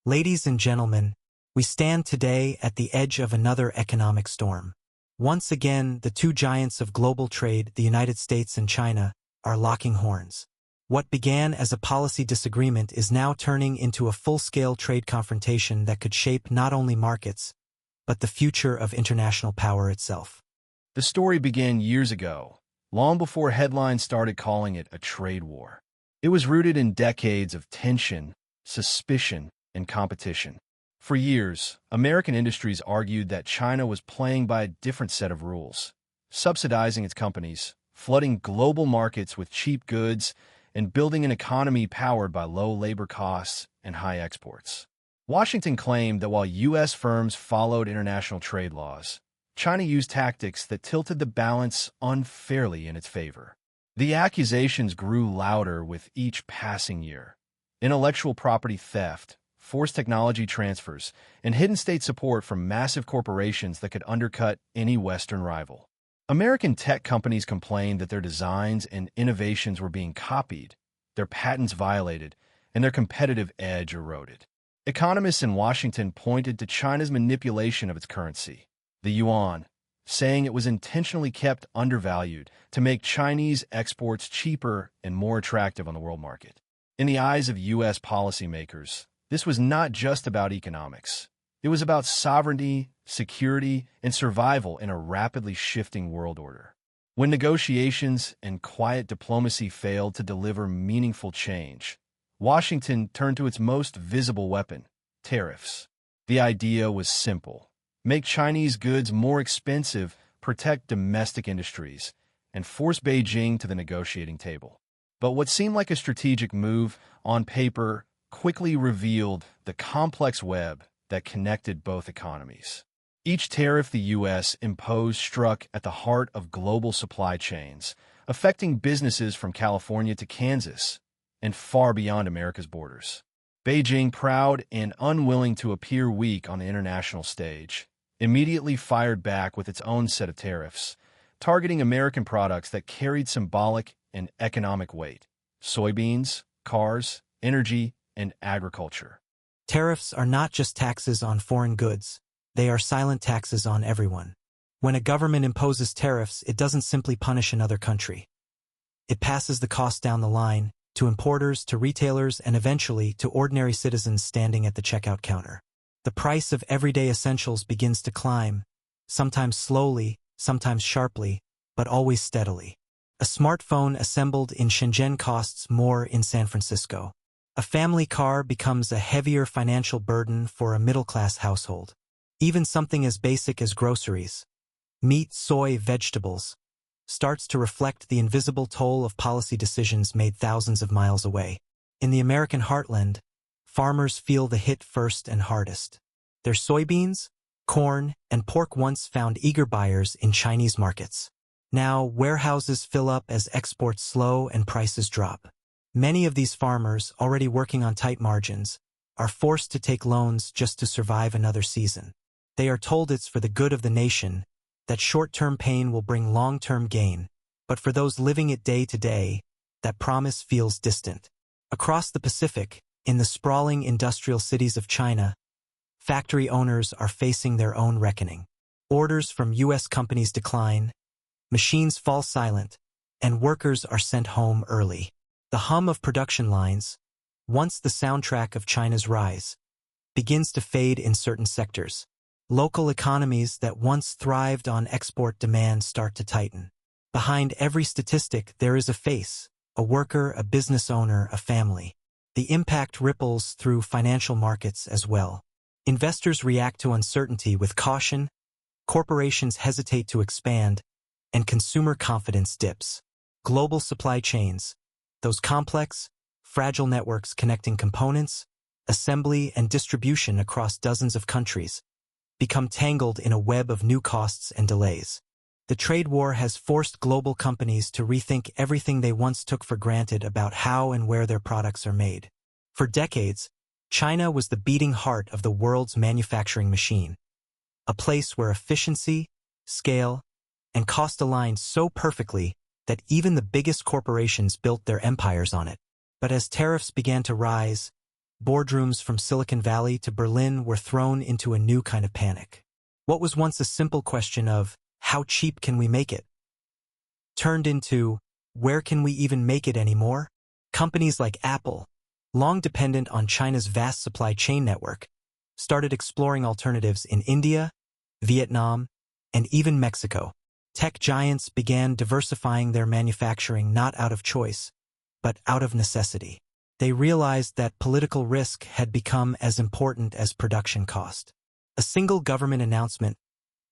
Ladies and gentlemen, we stand today at the edge of another economic storm. Once again, the two giants of global trade, the United States and China, are locking horns. What began as a policy disagreement is now turning into a full-scale trade confrontation that could shape not only markets, but the future of international power itself. The story began years ago, long before headlines started calling it a trade war. It was rooted in decades of tension, suspicion, and competition. For years, American industries argued that China was playing by a different set of rules, subsidizing its companies, flooding global markets with cheap goods, and building an economy powered by low labor costs and high exports. Washington claimed that while U.S. firms followed international trade laws, China used tactics that tilted the balance unfairly in its favor. The accusations grew louder with each passing year. Intellectual property theft, forced technology transfers, and hidden state support from massive corporations that could undercut any Western rival. American tech companies complained that their designs and innovations were being copied, their patents violated, and their competitive edge eroded. Economists in Washington pointed to China's manipulation of its currency, the yuan, saying it was intentionally kept undervalued to make Chinese exports cheaper and more attractive on the world market. In the eyes of U.S. policymakers, this was not just about economics. It was about sovereignty, security, and survival in a rapidly shifting world order. When negotiations and quiet diplomacy failed to deliver meaningful change, Washington turned to its most visible weapon, tariffs. The idea was simple: make Chinese goods more expensive, protect domestic industries, and force Beijing to the negotiating table. But what seemed like a strategic move on paper quickly revealed the complex web that connected both economies. Each tariff the U.S. imposed struck at the heart of global supply chains, affecting businesses from California to Kansas and far beyond America's borders. Beijing, proud and unwilling to appear weak on the international stage, immediately fired back with its own set of tariffs, targeting American products that carried symbolic and economic weight: soybeans, cars, energy, and agriculture. Tariffs are not just taxes on foreign goods, they are silent taxes on everyone. When a government imposes tariffs, it doesn't simply punish another country. It passes the cost down the line, to importers, to retailers, and eventually to ordinary citizens standing at the checkout counter. The price of everyday essentials begins to climb, sometimes slowly, sometimes sharply, but always steadily. A smartphone assembled in Shenzhen costs more in San Francisco. A family car becomes a heavier financial burden for a middle-class household. Even something as basic as groceries, meat, soy, vegetables, starts to reflect the invisible toll of policy decisions made thousands of miles away. In the American heartland, farmers feel the hit first and hardest. Their soybeans, corn, and pork once found eager buyers in Chinese markets. Now, warehouses fill up as exports slow and prices drop. Many of these farmers, already working on tight margins, are forced to take loans just to survive another season. They are told it's for the good of the nation, that short-term pain will bring long-term gain, but for those living it day to day, that promise feels distant. Across the Pacific, in the sprawling industrial cities of China, factory owners are facing their own reckoning. Orders from U.S. companies decline, machines fall silent, and workers are sent home early. The hum of production lines, once the soundtrack of China's rise, begins to fade in certain sectors. Local economies that once thrived on export demand start to tighten. Behind every statistic, there is a face, a worker, a business owner, a family. The impact ripples through financial markets as well. Investors react to uncertainty with caution, corporations hesitate to expand, and consumer confidence dips. Global supply chains, those complex, fragile networks connecting components, assembly, and distribution across dozens of countries, become tangled in a web of new costs and delays. The trade war has forced global companies to rethink everything they once took for granted about how and where their products are made. For decades, China was the beating heart of the world's manufacturing machine, a place where efficiency, scale, and cost aligned so perfectly that even the biggest corporations built their empires on it. But as tariffs began to rise, boardrooms from Silicon Valley to Berlin were thrown into a new kind of panic. What was once a simple question of, how cheap can we make it, turned into, where can we even make it anymore? Companies like Apple, long dependent on China's vast supply chain network, started exploring alternatives in India, Vietnam, and even Mexico. Tech giants began diversifying their manufacturing not out of choice, but out of necessity. They realized that political risk had become as important as production cost. A single government announcement,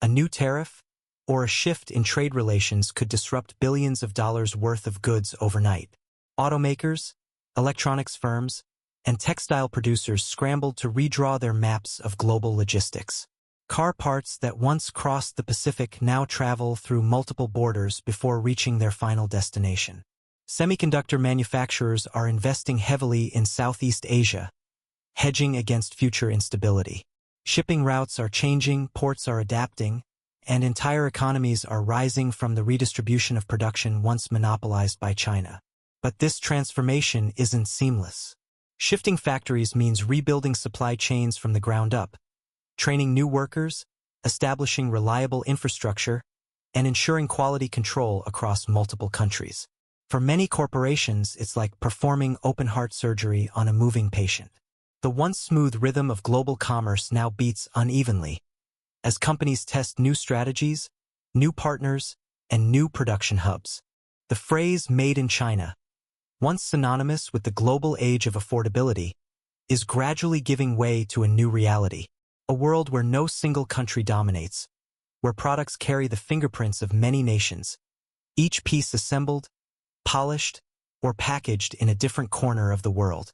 a new tariff, or a shift in trade relations could disrupt billions of dollars worth of goods overnight. Automakers, electronics firms, and textile producers scrambled to redraw their maps of global logistics. Car parts that once crossed the Pacific now travel through multiple borders before reaching their final destination. Semiconductor manufacturers are investing heavily in Southeast Asia, hedging against future instability. Shipping routes are changing, ports are adapting, and entire economies are rising from the redistribution of production once monopolized by China. But this transformation isn't seamless. Shifting factories means rebuilding supply chains from the ground up, training new workers, establishing reliable infrastructure, and ensuring quality control across multiple countries. For many corporations, it's like performing open-heart surgery on a moving patient. The once smooth rhythm of global commerce now beats unevenly, as companies test new strategies, new partners, and new production hubs. The phrase "made in China," once synonymous with the global age of affordability, is gradually giving way to a new reality. A world where no single country dominates, where products carry the fingerprints of many nations, each piece assembled, polished, or packaged in a different corner of the world.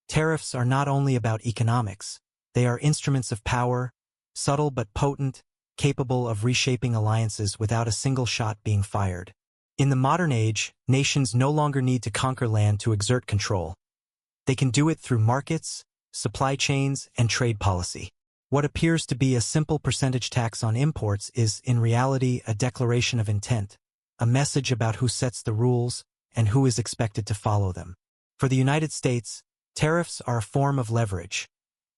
Tariffs are not only about economics, they are instruments of power, subtle but potent, capable of reshaping alliances without a single shot being fired. In the modern age, nations no longer need to conquer land to exert control. They can do it through markets, supply chains, and trade policy. What appears to be a simple percentage tax on imports is, in reality, a declaration of intent, a message about who sets the rules and who is expected to follow them. For the United States, tariffs are a form of leverage,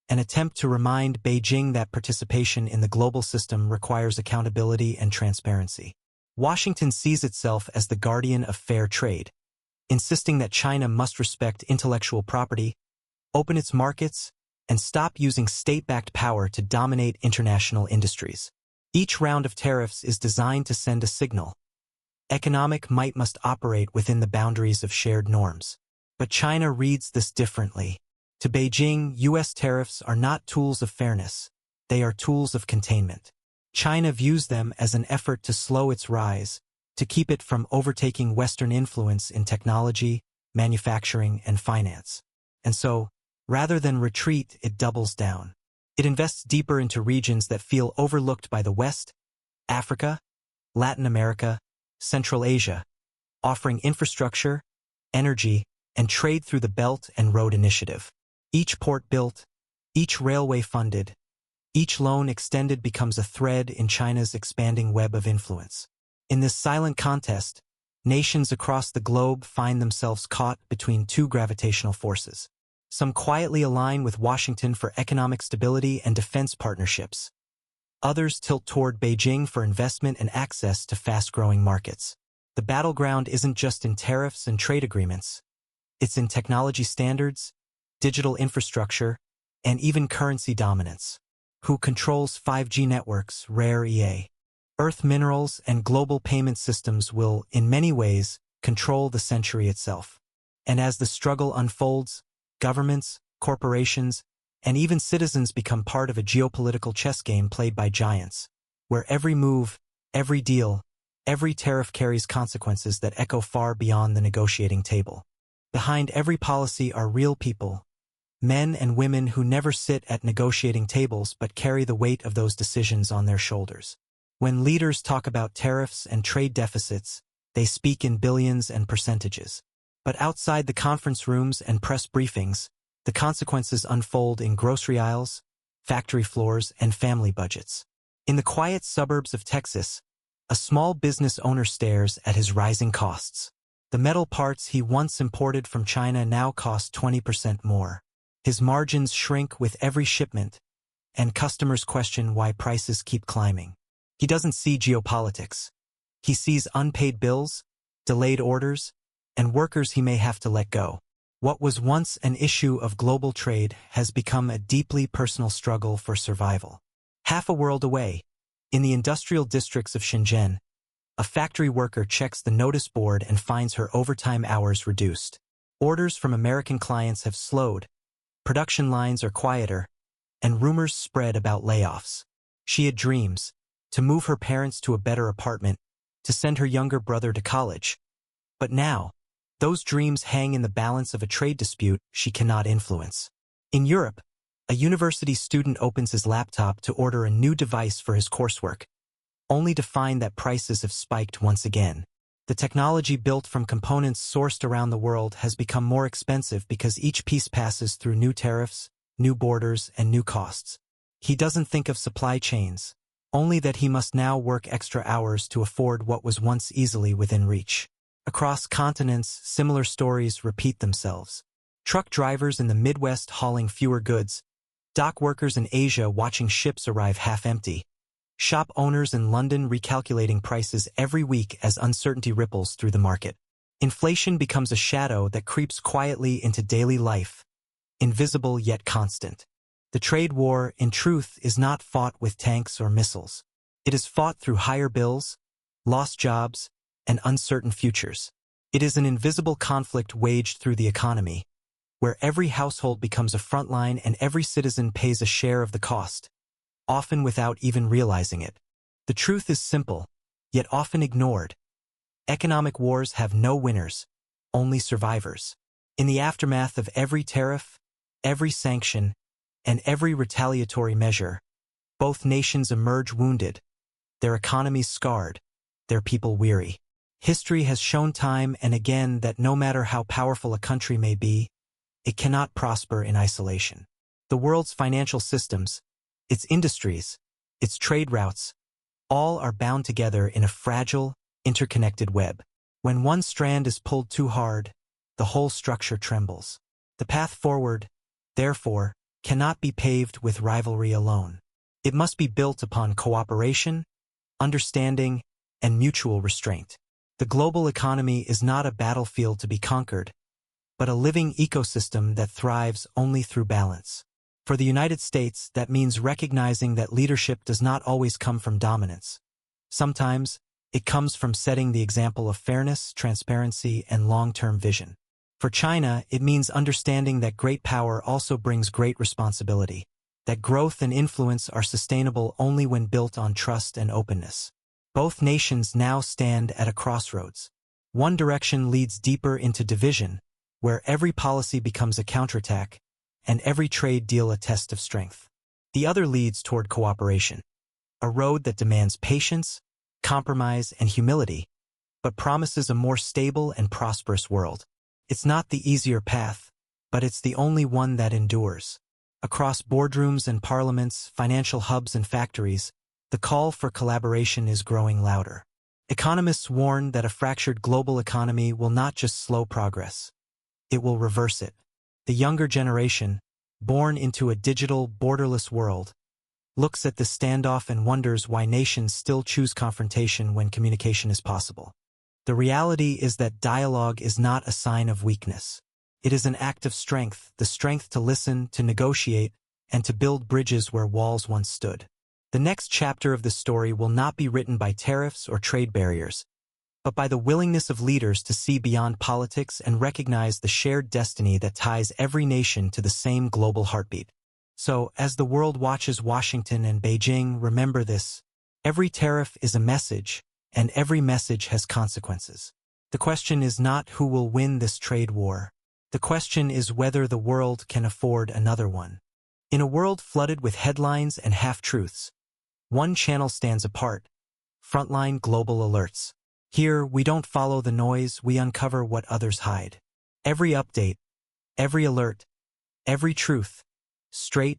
an attempt to remind Beijing that participation in the global system requires accountability and transparency. Washington sees itself as the guardian of fair trade, insisting that China must respect intellectual property, open its markets, and stop using state-backed power to dominate international industries. Each round of tariffs is designed to send a signal. Economic might must operate within the boundaries of shared norms. But China reads this differently. To Beijing, U.S. tariffs are not tools of fairness. They are tools of containment. China views them as an effort to slow its rise, to keep it from overtaking Western influence in technology, manufacturing, and finance. And so, rather than retreat, it doubles down. It invests deeper into regions that feel overlooked by the West, Africa, Latin America, Central Asia, offering infrastructure, energy, and trade through the Belt and Road Initiative. Each port built, each railway funded, each loan extended becomes a thread in China's expanding web of influence. In this silent contest, nations across the globe find themselves caught between two gravitational forces. Some quietly align with Washington for economic stability and defense partnerships. Others tilt toward Beijing for investment and access to fast-growing markets. The battleground isn't just in tariffs and trade agreements. It's in technology standards, digital infrastructure, and even currency dominance. Who controls 5G networks, rare earth minerals, and global payment systems will, in many ways, control the century itself. And as the struggle unfolds, governments, corporations, and even citizens become part of a geopolitical chess game played by giants, where every move, every deal, every tariff carries consequences that echo far beyond the negotiating table. Behind every policy are real people, men and women who never sit at negotiating tables but carry the weight of those decisions on their shoulders. When leaders talk about tariffs and trade deficits, they speak in billions and percentages. But outside the conference rooms and press briefings, the consequences unfold in grocery aisles, factory floors, and family budgets. In the quiet suburbs of Texas, a small business owner stares at his rising costs. The metal parts he once imported from China now cost 20% more. His margins shrink with every shipment, and customers question why prices keep climbing. He doesn't see geopolitics. He sees unpaid bills, delayed orders, and workers he may have to let go. What was once an issue of global trade has become a deeply personal struggle for survival. Half a world away, in the industrial districts of Shenzhen, a factory worker checks the notice board and finds her overtime hours reduced. Orders from American clients have slowed, production lines are quieter, and rumors spread about layoffs. She had dreams, to move her parents to a better apartment, to send her younger brother to college. But now, those dreams hang in the balance of a trade dispute she cannot influence. In Europe, a university student opens his laptop to order a new device for his coursework, only to find that prices have spiked once again. The technology built from components sourced around the world has become more expensive because each piece passes through new tariffs, new borders, and new costs. He doesn't think of supply chains, only that he must now work extra hours to afford what was once easily within reach. Across continents, similar stories repeat themselves. Truck drivers in the Midwest hauling fewer goods, dock workers in Asia watching ships arrive half-empty, shop owners in London recalculating prices every week as uncertainty ripples through the market. Inflation becomes a shadow that creeps quietly into daily life, invisible yet constant. The trade war, in truth, is not fought with tanks or missiles. It is fought through higher bills, lost jobs, and uncertain futures. It is an invisible conflict waged through the economy, where every household becomes a frontline and every citizen pays a share of the cost, often without even realizing it. The truth is simple, yet often ignored. Economic wars have no winners, only survivors. In the aftermath of every tariff, every sanction, and every retaliatory measure, both nations emerge wounded, their economies scarred, their people weary. History has shown time and again that no matter how powerful a country may be, it cannot prosper in isolation. The world's financial systems, its industries, its trade routes, all are bound together in a fragile, interconnected web. When one strand is pulled too hard, the whole structure trembles. The path forward, therefore, cannot be paved with rivalry alone. It must be built upon cooperation, understanding, and mutual restraint. The global economy is not a battlefield to be conquered, but a living ecosystem that thrives only through balance. For the United States, that means recognizing that leadership does not always come from dominance. Sometimes, it comes from setting the example of fairness, transparency, and long-term vision. For China, it means understanding that great power also brings great responsibility, that growth and influence are sustainable only when built on trust and openness. Both nations now stand at a crossroads. One direction leads deeper into division, where every policy becomes a counterattack, and every trade deal a test of strength. The other leads toward cooperation, a road that demands patience, compromise, and humility, but promises a more stable and prosperous world. It's not the easier path, but it's the only one that endures. Across boardrooms and parliaments, financial hubs and factories, the call for collaboration is growing louder. Economists warn that a fractured global economy will not just slow progress. It will reverse it. The younger generation, born into a digital, borderless world, looks at the standoff and wonders why nations still choose confrontation when communication is possible. The reality is that dialogue is not a sign of weakness. It is an act of strength, the strength to listen, to negotiate, and to build bridges where walls once stood. The next chapter of the story will not be written by tariffs or trade barriers, but by the willingness of leaders to see beyond politics and recognize the shared destiny that ties every nation to the same global heartbeat. So, as the world watches Washington and Beijing, remember this: every tariff is a message, and every message has consequences. The question is not who will win this trade war. The question is whether the world can afford another one. In a world flooded with headlines and half-truths, one channel stands apart: Frontline Global Alerts. Here, we don't follow the noise, we uncover what others hide. Every update, every alert, every truth, straight,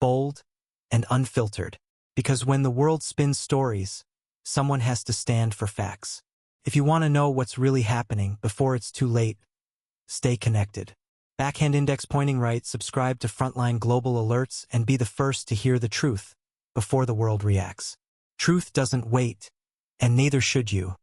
bold, and unfiltered. Because when the world spins stories, someone has to stand for facts. If you want to know what's really happening before it's too late, stay connected. Backhand index pointing right, subscribe to Frontline Global Alerts and be the first to hear the truth before the world reacts. Truth doesn't wait, and neither should you.